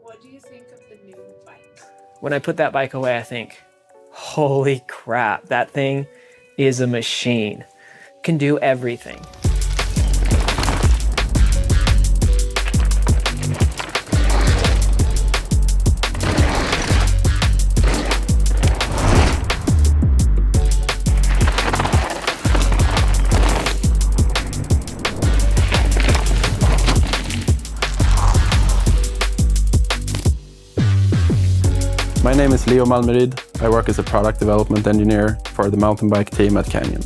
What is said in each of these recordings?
What do you think of the new bike? When I put that bike away, I think, holy crap, that thing is a machine. Can do everything. My name is Leo Malmeryd. I work as a product development engineer for the mountain bike team at Canyon.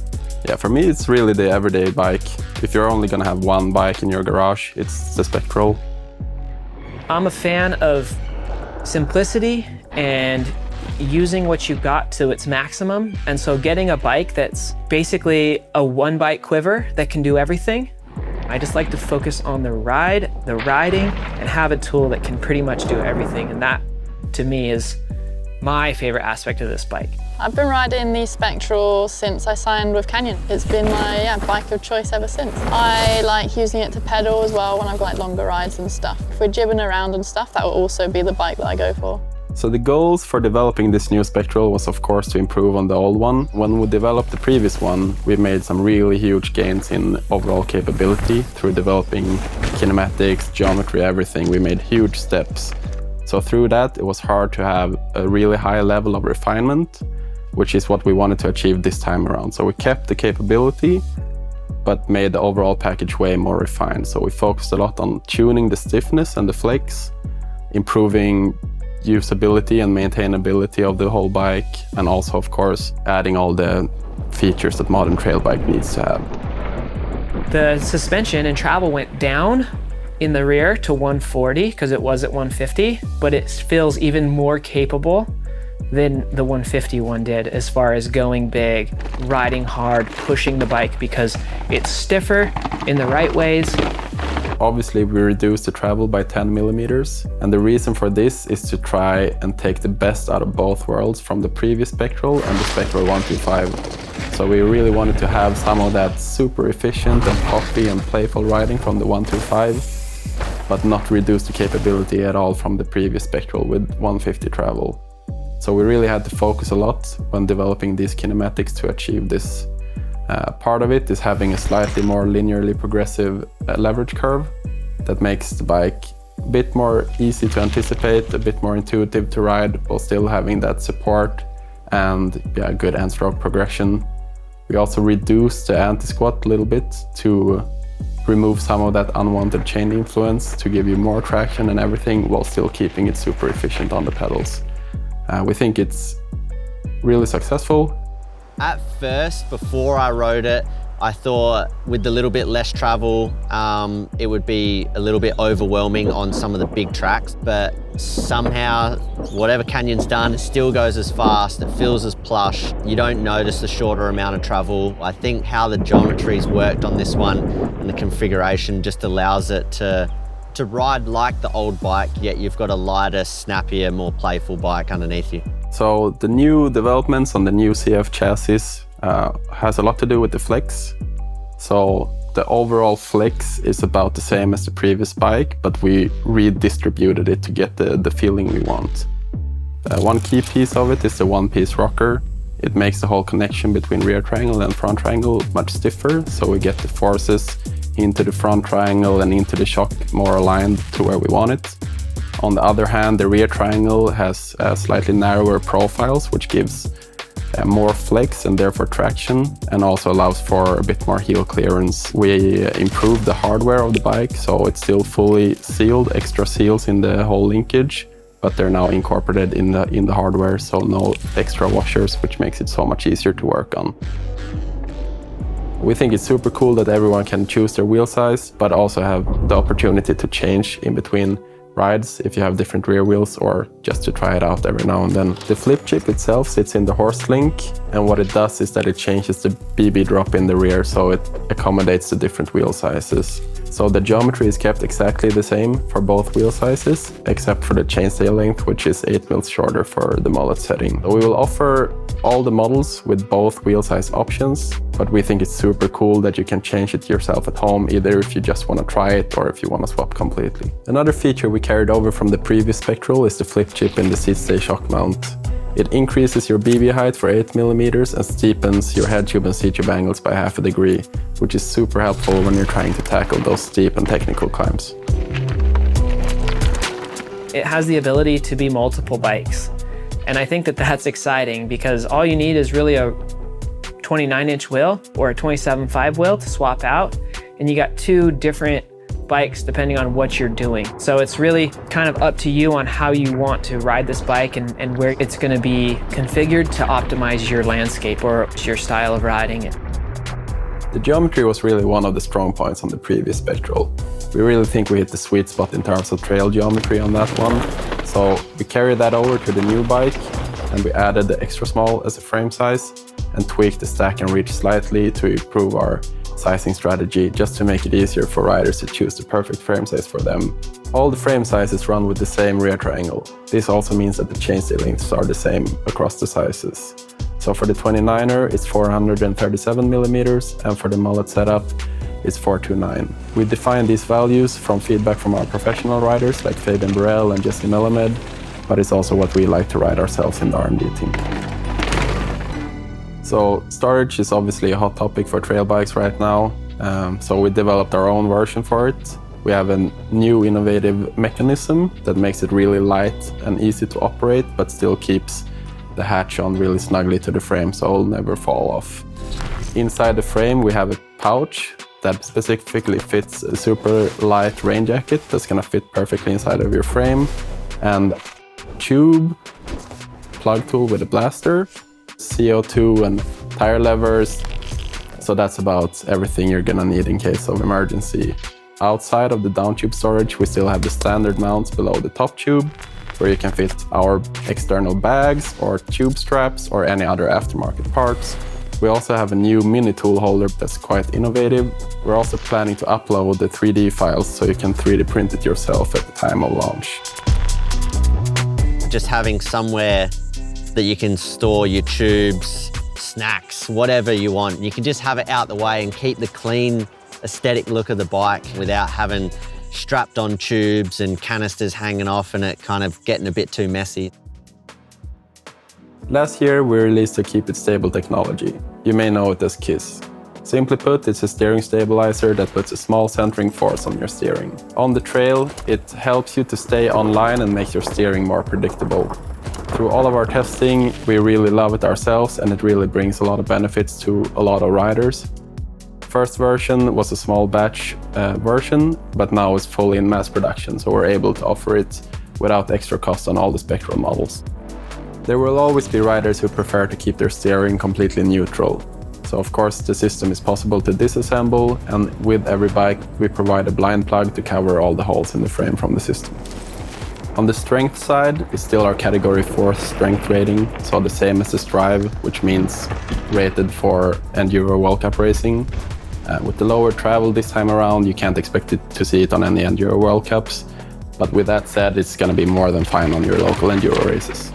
Yeah, for me, it's really the everyday bike. If you're only gonna have one bike in your garage, it's the Spectral. I'm a fan of simplicity and using what you got to its maximum. And so getting a bike that's basically a one bike quiver that can do everything. I just like to focus on the ride, the riding, and have a tool that can pretty much do everything. And that, to me, is my favorite aspect of this bike. I've been riding the Spectral since I signed with Canyon. It's been my bike of choice ever since. I like using it to pedal as well when I've got longer rides and stuff. If we're jibbing around and stuff, that will also be the bike that I go for. So the goals for developing this new Spectral was of course to improve on the old one. When we developed the previous one, we made some really huge gains in overall capability through developing kinematics, geometry, everything. We made huge steps. So through that, it was hard to have a really high level of refinement, which is what we wanted to achieve this time around. So we kept the capability, but made the overall package way more refined. So we focused a lot on tuning the stiffness and the flex, improving usability and maintainability of the whole bike, and also, of course, adding all the features that modern trail bike needs to have. The suspension and travel went down in the rear to 140 because it was at 150, but it feels even more capable than the 150 one did as far as going big, riding hard, pushing the bike because it's stiffer in the right ways. Obviously, we reduced the travel by 10 millimeters, and the reason for this is to try and take the best out of both worlds from the previous Spectral and the Spectral 125. So we really wanted to have some of that super efficient and poppy and playful riding from the 125, but not reduce the capability at all from the previous Spectral with 150 travel. So we really had to focus a lot when developing these kinematics to achieve this. Part of it is having a slightly more linearly progressive leverage curve that makes the bike a bit more easy to anticipate, a bit more intuitive to ride, while still having that support and good end stroke progression. We also reduced the anti-squat a little bit to remove some of that unwanted chain influence to give you more traction and everything while still keeping it super efficient on the pedals. We think it's really successful. At first, before I rode it, I thought with a little bit less travel, it would be a little bit overwhelming on some of the big tracks, but somehow, whatever Canyon's done, it still goes as fast, it feels as plush. You don't notice the shorter amount of travel. I think how the geometry's worked on this one and the configuration just allows it to ride like the old bike, yet you've got a lighter, snappier, more playful bike underneath you. So the new developments on the new CF chassis has a lot to do with the flex. So the overall flex is about the same as the previous bike, but we redistributed it to get the feeling we want. One key piece of it is the one-piece rocker. It makes the whole connection between rear triangle and front triangle much stiffer, so we get the forces into the front triangle and into the shock more aligned to where we want it. On the other hand, the rear triangle has slightly narrower profiles, which gives more flex and therefore traction, and also allows for a bit more heel clearance. We improved the hardware of the bike, so it's still fully sealed, extra seals in the whole linkage, but they're now incorporated in the hardware, so no extra washers, which makes it so much easier to work on. We think it's super cool that everyone can choose their wheel size, but also have the opportunity to change in between rides if you have different rear wheels, or just to try it out every now and then. The flip chip itself sits in the horse link, and what it does is that it changes the BB drop in the rear so it accommodates the different wheel sizes. So the geometry is kept exactly the same for both wheel sizes, except for the chainstay length, which is 8 mils shorter for the mullet setting. We will offer all the models with both wheel size options, but we think it's super cool that you can change it yourself at home, either if you just want to try it or if you want to swap completely. Another feature we carried over from the previous Spectral is the flip chip in the seat stay shock mount. It increases your BB height for 8 mm and steepens your head tube and seat tube angles by half a degree, which is super helpful when you're trying to tackle those steep and technical climbs. It has the ability to be multiple bikes. And I think that that's exciting because all you need is really a 29-inch wheel or a 27.5 wheel to swap out. And you got two different bikes depending on what you're doing. So it's really kind of up to you on how you want to ride this bike and where it's going to be configured to optimize your landscape or your style of riding it. The geometry was really one of the strong points on the previous Spectral. We really think we hit the sweet spot in terms of trail geometry on that one. So we carried that over to the new bike and we added the extra small as a frame size and tweaked the stack and reach slightly to improve our sizing strategy, just to make it easier for riders to choose the perfect frame size for them. All the frame sizes run with the same rear triangle. This also means that the chainstay lengths are the same across the sizes. So for the 29er, it's 437 mm, and for the mullet setup, it's 429. We define these values from feedback from our professional riders like Fabian Burrell and Jesse Melamed, but it's also what we like to ride ourselves in the R&D team. So storage is obviously a hot topic for trail bikes right now, so we developed our own version for it. We have a new innovative mechanism that makes it really light and easy to operate, but still keeps the hatch on really snugly to the frame so it'll never fall off. Inside the frame we have a pouch that specifically fits a super light rain jacket that's gonna fit perfectly inside of your frame, and tube, plug tool with a blaster, CO2 and tire levers. So that's about everything you're gonna need in case of emergency. Outside of the down tube storage, we still have the standard mounts below the top tube, where you can fit our external bags or tube straps or any other aftermarket parts. We also have a new mini tool holder that's quite innovative. We're also planning to upload the 3D files so you can 3D print it yourself at the time of launch. Just having somewhere that you can store your tubes, snacks, whatever you want. You can just have it out the way and keep the clean aesthetic look of the bike without having strapped on tubes and canisters hanging off and it kind of getting a bit too messy. Last year, we released a Keep It Stable technology. You may know it as KISS. Simply put, it's a steering stabilizer that puts a small centering force on your steering. On the trail, it helps you to stay online and make your steering more predictable. Through all of our testing, we really love it ourselves and it really brings a lot of benefits to a lot of riders. First version was a small batch version, but now it's fully in mass production, so we're able to offer it without extra cost on all the Spectral models. There will always be riders who prefer to keep their steering completely neutral. So of course the system is possible to disassemble, and with every bike we provide a blind plug to cover all the holes in the frame from the system. On the strength side, it's still our category 4 strength rating, so the same as the Strive, which means rated for Enduro World Cup racing. With the lower travel this time around, you can't expect to see it on any Enduro World Cups, but with that said, it's going to be more than fine on your local Enduro races.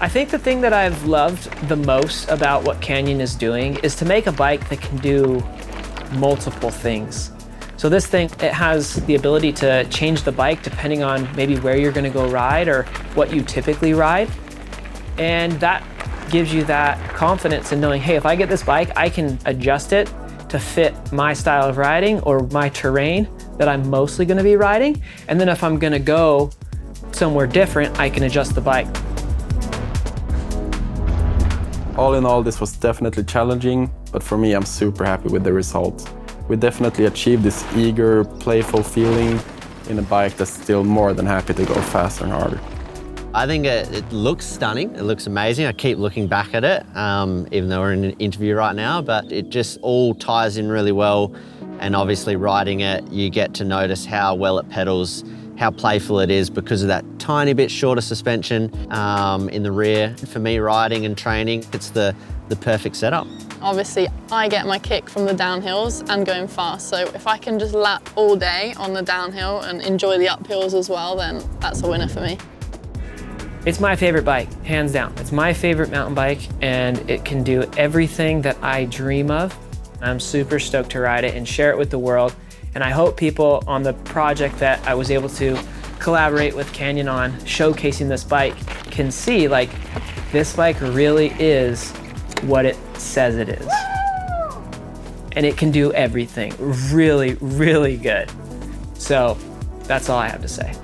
I think the thing that I've loved the most about what Canyon is doing is to make a bike that can do multiple things. So this thing, it has the ability to change the bike depending on maybe where you're going to go ride or what you typically ride. And that gives you that confidence in knowing, hey, if I get this bike, I can adjust it to fit my style of riding or my terrain that I'm mostly going to be riding. And then if I'm going to go somewhere different, I can adjust the bike. All in all, this was definitely challenging, but for me, I'm super happy with the result. We definitely achieved this eager, playful feeling in a bike that's still more than happy to go faster and harder. I think it looks stunning. It looks amazing. I keep looking back at it, even though we're in an interview right now, but it just all ties in really well. And obviously riding it, you get to notice how well it pedals, how playful it is because of that tiny bit shorter suspension in the rear. For me, riding and training, it's the perfect setup. Obviously, I get my kick from the downhills and going fast, so if I can just lap all day on the downhill and enjoy the uphills as well, then that's a winner for me. It's my favorite bike, hands down. It's my favorite mountain bike, and it can do everything that I dream of. I'm super stoked to ride it and share it with the world. And I hope people on the project that I was able to collaborate with Canyon on, showcasing this bike, can see like this bike really is what it says it is. And it can do everything really, really good. So that's all I have to say.